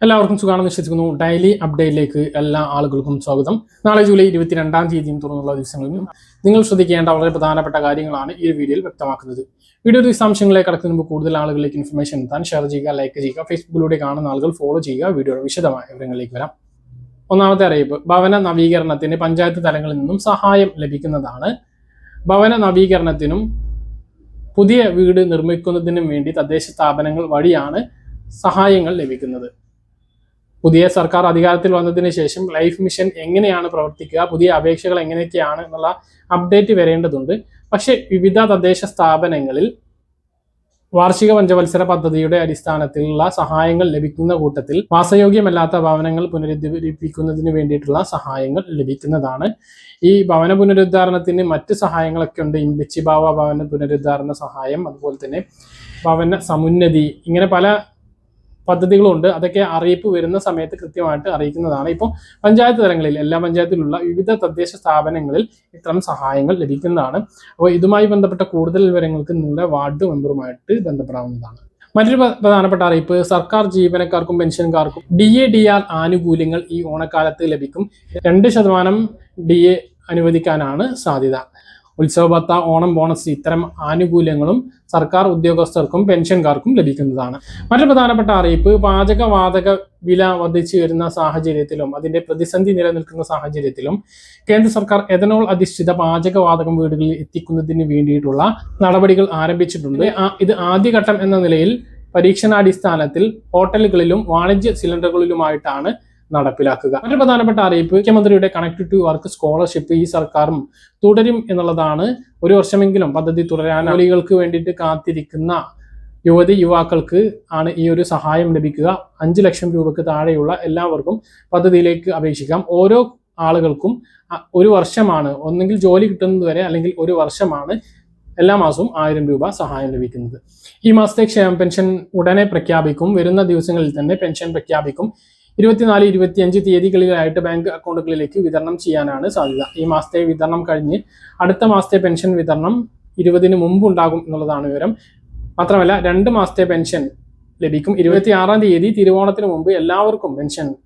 എല്ലാവർക്കും സുഖമാണെന്ന് വിശ്വസിക്കുന്നു. ഡെയിലി അപ്ഡേറ്റിലേക്ക് എല്ലാ ആളുകൾക്കും സ്വാഗതം. നാളെ ജൂലൈ 22-ാം തീയതിയും തുടർന്നുള്ള ദിവസങ്ങളിലും നിങ്ങൾ ശ്രദ്ധിക്കേണ്ട വളരെ പ്രധാനപ്പെട്ട കാര്യങ്ങളാണ് ഈ വീഡിയോയിൽ വ്യക്തമാക്കുന്നത്. വീഡിയോ വിശദാംശങ്ങളിലേക്ക് കടക്കുന്നതിന് മുമ്പ് കൂടുതൽ ആളുകളിലേക്ക് ഇൻഫർമേഷൻ എത്താൻ ഷെയർ ചെയ്യുക, ലൈക്ക് ചെയ്യുക, ഫേസ്ബുക്കിലൂടെ കാണുന്ന ആളുകൾ ഫോളോ ചെയ്യുക. വീഡിയോയുടെ വിശദമായ വിവരങ്ങളിലേക്ക് വരാം. ഒന്നാമത്തെ അറിയിപ്പ്, ഭവന നവീകരണത്തിന് പഞ്ചായത്ത് തലങ്ങളിൽ നിന്നും സഹായം ലഭിക്കുന്നതാണ്. ഭവന നവീകരണത്തിനും പുതിയ വീട് നിർമ്മിക്കുന്നതിനും വേണ്ടി തദ്ദേശ സ്ഥാപനങ്ങൾ വഴിയാണ് സഹായങ്ങൾ ലഭിക്കുന്നത്. പുതിയ സർക്കാർ അധികാരത്തിൽ വന്നതിന് ശേഷം ലൈഫ് മിഷൻ എങ്ങനെയാണ് പ്രവർത്തിക്കുക, പുതിയ അപേക്ഷകൾ എങ്ങനെയൊക്കെയാണ് എന്നുള്ള അപ്ഡേറ്റ് വരേണ്ടതുണ്ട്. പക്ഷേ വിവിധ തദ്ദേശ സ്ഥാപനങ്ങളിൽ വാർഷിക പഞ്ചവത്സര പദ്ധതിയുടെ അടിസ്ഥാനത്തിലുള്ള സഹായങ്ങൾ ലഭിക്കുന്ന കൂട്ടത്തിൽ വാസയോഗ്യമല്ലാത്ത ഭവനങ്ങൾ പുനരുദ്ധരിപ്പിക്കുന്നതിന് വേണ്ടിയിട്ടുള്ള സഹായങ്ങൾ ലഭിക്കുന്നതാണ്. ഈ ഭവന പുനരുദ്ധാരണത്തിന് മറ്റ് സഹായങ്ങളൊക്കെ ഉണ്ട്. ഇമ്പിച്ചിഭാവ ഭവന പുനരുദ്ധാരണ സഹായം, അതുപോലെ തന്നെ ഭവന സമുന്നതി, ഇങ്ങനെ പല പദ്ധതികളുണ്ട്. അതൊക്കെ അറിയിപ്പ് വരുന്ന സമയത്ത് കൃത്യമായിട്ട് അറിയിക്കുന്നതാണ്. ഇപ്പോൾ പഞ്ചായത്ത് തലങ്ങളിൽ എല്ലാ പഞ്ചായത്തിലുള്ള വിവിധ തദ്ദേശ സ്ഥാപനങ്ങളിൽ ഇത്തരം സഹായങ്ങൾ ലഭിക്കുന്നതാണ്. അപ്പോൾ ഇതുമായി ബന്ധപ്പെട്ട കൂടുതൽ വിവരങ്ങൾക്ക് നിങ്ങളുടെ വാർഡ് മെമ്പറുമായിട്ട് ബന്ധപ്പെടാവുന്നതാണ്. മറ്റൊരു പ്രധാനപ്പെട്ട അറിയിപ്പ്, സർക്കാർ ജീവനക്കാർക്കും പെൻഷൻകാർക്കും DA/DR ആനുകൂല്യങ്ങൾ ഈ ഓണക്കാലത്ത് ലഭിക്കും. 2% DA അനുവദിക്കാനാണ് സാധ്യത. ഉത്സവ ഭത്ത, ഓണം ബോണസ്, ഇത്തരം ആനുകൂല്യങ്ങളും സർക്കാർ ഉദ്യോഗസ്ഥർക്കും പെൻഷൻകാർക്കും ലഭിക്കുന്നതാണ്. മറ്റൊരു പ്രധാനപ്പെട്ട അറിയിപ്പ്, പാചകവാതക വില വർദ്ധിച്ചു വരുന്ന സാഹചര്യത്തിലും അതിന്റെ പ്രതിസന്ധി നിലനിൽക്കുന്ന സാഹചര്യത്തിലും കേന്ദ്ര സർക്കാർ എഥനോൾ അധിഷ്ഠിത പാചകവാതകം വീടുകളിൽ എത്തിക്കുന്നതിന് വേണ്ടിയിട്ടുള്ള നടപടികൾ ആരംഭിച്ചിട്ടുണ്ട്. ഇത് ആദ്യഘട്ടം എന്ന നിലയിൽ പരീക്ഷണാടിസ്ഥാനത്തിൽ ഹോട്ടലുകളിലും വാണിജ്യ സിലിണ്ടറുകളിലുമായിട്ടാണ് നടപ്പിലാക്കുക. മറ്റൊരു പ്രധാനപ്പെട്ട അറിയിപ്പ്, മുഖ്യമന്ത്രിയുടെ കണക്ട് ടു വർക്ക് സ്കോളർഷിപ്പ് ഈ സർക്കാരും തുടരും എന്നുള്ളതാണ്. 1 വർഷമെങ്കിലും പദ്ധതി തുടരാൻ ജോലികൾക്ക് വേണ്ടിയിട്ട് കാത്തിരിക്കുന്ന യുവാക്കൾക്ക് ആണ് ഈ ഒരു സഹായം ലഭിക്കുക. 5 ലക്ഷം രൂപയ്ക്ക് താഴെയുള്ള എല്ലാവർക്കും പദ്ധതിയിലേക്ക് അപേക്ഷിക്കാം. ഓരോ ആളുകൾക്കും 1 വർഷമാണ്, ഒന്നെങ്കിൽ ജോലി കിട്ടുന്നത് വരെ അല്ലെങ്കിൽ 1 വർഷമാണ് എല്ലാ മാസവും 1000 രൂപ സഹായം ലഭിക്കുന്നത്. ഈ മാസത്തെ ക്ഷേമ പെൻഷൻ ഉടനെ പ്രഖ്യാപിക്കും. വരുന്ന ദിവസങ്ങളിൽ തന്നെ പെൻഷൻ പ്രഖ്യാപിക്കും. 24-25 തീയതികളിലായിട്ട് ബാങ്ക് അക്കൗണ്ടുകളിലേക്ക് വിതരണം ചെയ്യാനാണ് സാധ്യത. ഈ മാസത്തെ വിതരണം കഴിഞ്ഞ് അടുത്ത മാസത്തെ പെൻഷൻ വിതരണം 20-ന് മുമ്പ് ഉണ്ടാകും എന്നുള്ളതാണ് വിവരം. മാത്രമല്ല 2 മാസത്തെ പെൻഷൻ ലഭിക്കും. 26-ാം തീയതി തിരുവോണത്തിന് മുമ്പ് എല്ലാവർക്കും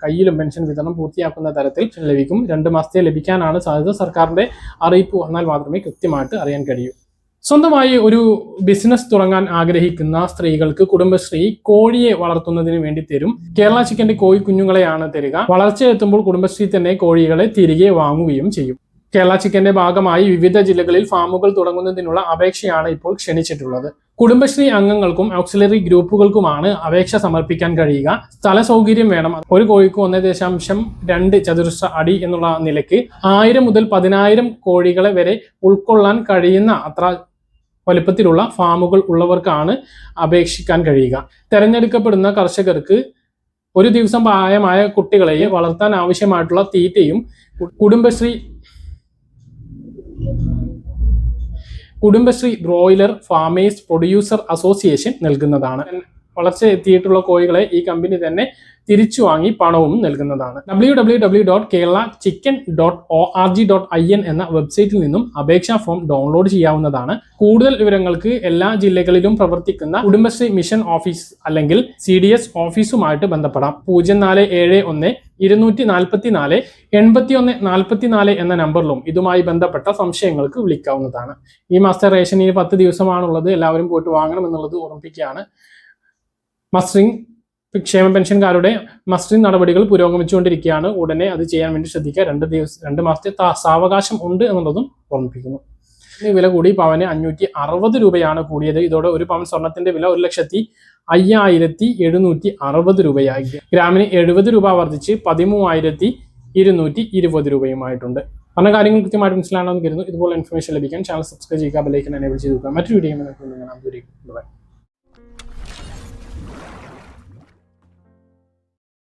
കയ്യിലും പെൻഷൻ വിതരണം പൂർത്തിയാക്കുന്ന തരത്തിൽ ലഭിക്കും. 2 മാസത്തെ ലഭിക്കാനാണ് സാധ്യത. സർക്കാരിന്റെ അറിയിപ്പ് വന്നാൽ മാത്രമേ കൃത്യമായിട്ട് അറിയാൻ കഴിയൂ. സ്വന്തമായി ഒരു ബിസിനസ് തുടങ്ങാൻ ആഗ്രഹിക്കുന്ന സ്ത്രീകൾക്ക് കുടുംബശ്രീ കോഴിയെ വളർത്തുന്നതിന് വേണ്ടി തരും. കേരള ചിക്കന്റെ കോഴി കുഞ്ഞുങ്ങളെയാണ് തരിക. വളർച്ചയെത്തുമ്പോൾ കുടുംബശ്രീ തന്നെ കോഴികളെ തിരികെ വാങ്ങുകയും ചെയ്യും. കേരള ചിക്കന്റെ ഭാഗമായി വിവിധ ജില്ലകളിൽ ഫാമുകൾ തുടങ്ങുന്നതിനുള്ള അപേക്ഷയാണ് ഇപ്പോൾ ക്ഷണിച്ചിട്ടുള്ളത്. കുടുംബശ്രീ അംഗങ്ങൾക്കും ഓക്സിലറി ഗ്രൂപ്പുകൾക്കുമാണ് അപേക്ഷ സമർപ്പിക്കാൻ കഴിയുക. സ്ഥല സൗകര്യം വേണം. ഒരു കോഴിക്ക് 1.2 ചതുരശ്ര അടി എന്നുള്ള നിലയ്ക്ക് 1000 മുതൽ 10000 കോഴികളെ വരെ ഉൾക്കൊള്ളാൻ കഴിയുന്ന അത്ര വലുപ്പത്തിലുള്ള ഫാമുകൾ ഉള്ളവർക്കാണ് അപേക്ഷിക്കാൻ കഴിയുക. തെരഞ്ഞെടുക്കപ്പെടുന്ന കർഷകർക്ക് 1 ദിവസം പ്രായമായ കുട്ടികളെ വളർത്താൻ ആവശ്യമായിട്ടുള്ള തീറ്റയും Kudumbashree broiler farmers producer association നൽകുന്നതാണ്. വളർച്ച എത്തിയിട്ടുള്ള കോഴികളെ ഈ കമ്പനി തന്നെ തിരിച്ചു വാങ്ങി പണവും നൽകുന്നതാണ്. www.keralachicken.org.in എന്ന വെബ്സൈറ്റിൽ നിന്നും അപേക്ഷാ ഫോം ഡൗൺലോഡ് ചെയ്യാവുന്നതാണ്. കൂടുതൽ വിവരങ്ങൾക്ക് എല്ലാ ജില്ലകളിലും പ്രവർത്തിക്കുന്ന കുടുംബശ്രീ മിഷൻ ഓഫീസ് അല്ലെങ്കിൽ CDS ഓഫീസുമായിട്ട് ബന്ധപ്പെടാം. 0471-244-8144 എന്ന നമ്പറിലും ഇതുമായി ബന്ധപ്പെട്ട സംശയങ്ങൾക്ക് വിളിക്കാവുന്നതാണ്. ഈ മാസത്തെ റേഷൻ 10 ദിവസമാണുള്ളത്. എല്ലാവരും പോയിട്ട് വാങ്ങണം എന്നുള്ളത് ഓർമ്മിപ്പിക്കുകയാണ്. മസ്റ്ററിംഗ് ക്ഷേമ പെൻഷൻകാരുടെ മസ്റ്ററിംഗ് നടപടികൾ പുരോഗമിച്ചുകൊണ്ടിരിക്കുകയാണ്. ഉടനെ അത് ചെയ്യാൻ വേണ്ടി ശ്രദ്ധിക്കുക. 2 മാസത്തെ സാവകാശം ഉണ്ട് എന്നുള്ളതും ഓർമ്മിപ്പിക്കുന്നു. വില കൂടി പവന് 560 രൂപയാണ് കൂടിയത്. ഇതോടെ 1 പവൻ സ്വർണത്തിന്റെ വില 1,05,760 രൂപയായി. ഗ്രാമിന് 70 രൂപ വർദ്ധിച്ച് 13,220 രൂപയുമായിട്ടുണ്ട്. പറഞ്ഞ കാര്യങ്ങൾ കൃത്യമായിട്ട് മനസ്സിലാണെന്ന് കരുതുന്നു. ഇതുപോലെ ഇൻഫർമേഷൻ ലഭിക്കാൻ ചാനൽ സബ്സ്ക്രൈബ് ചെയ്യുക, ബെൽ ഐക്കൺ എനേബിൾ ചെയ്ത് വെക്കുക. മറ്റൊരു വീഡിയോ